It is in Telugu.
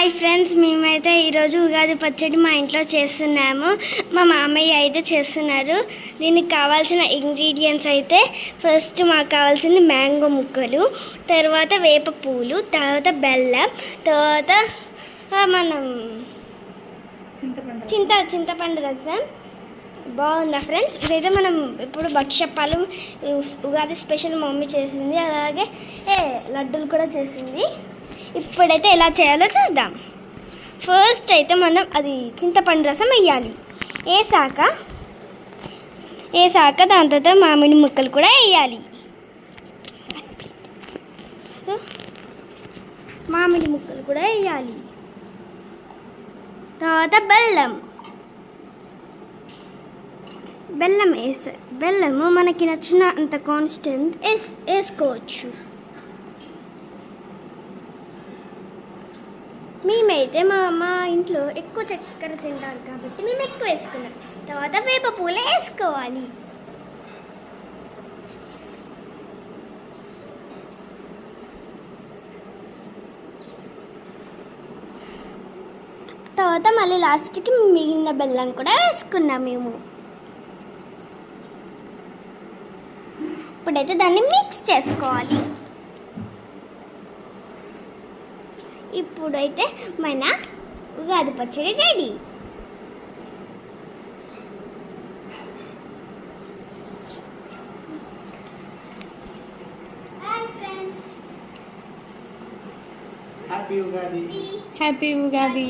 హాయ్ ఫ్రెండ్స్, మేమైతే ఈరోజు ఉగాది పచ్చడి మా ఇంట్లో చేస్తున్నాము. మా మామయ్య అయితే చేస్తున్నారు. దీనికి కావాల్సిన ఇంగ్రీడియంట్స్ అయితే ఫస్ట్ మాకు కావాల్సింది మ్యాంగో ముక్కలు, తర్వాత వేప పూలు, తర్వాత బెల్లం, తర్వాత మనం చింతపండు రసం. బాగుందా ఫ్రెండ్స్? ఇదైతే మనం ఇప్పుడు భక్ష్యప్పాలు ఉగాది స్పెషల్ మమ్మీ చేసింది, అలాగే లడ్డూలు కూడా చేసింది. ఇప్పుడైతే ఎలా చేయాలో చూద్దాం. ఫస్ట్ అయితే మనం అది చింతపండు రసం వేయాలి. వేసాక దాని తర్వాత మామిడి ముక్కలు కూడా వేయాలి. తర్వాత బెల్లము మనకి నచ్చిన అంత కాన్స్టెంట్ వేసుకోవచ్చు. మేమైతే మా ఇంట్లో ఎక్కువ చక్కెర తింటారు కాబట్టి మేము ఎక్కువ వేసుకున్నాం. తర్వాత వేప పూలు వేసుకోవాలి. తర్వాత మళ్ళీ లాస్ట్కి మిగిలిన బెల్లం కూడా వేసుకున్నాం మేము. ఇప్పుడైతే దాన్ని మిక్స్ చేసుకోవాలి. ఇప్పుడైతే మన ఉగాది పచ్చడి ready. Hi friends, happy Ugadi.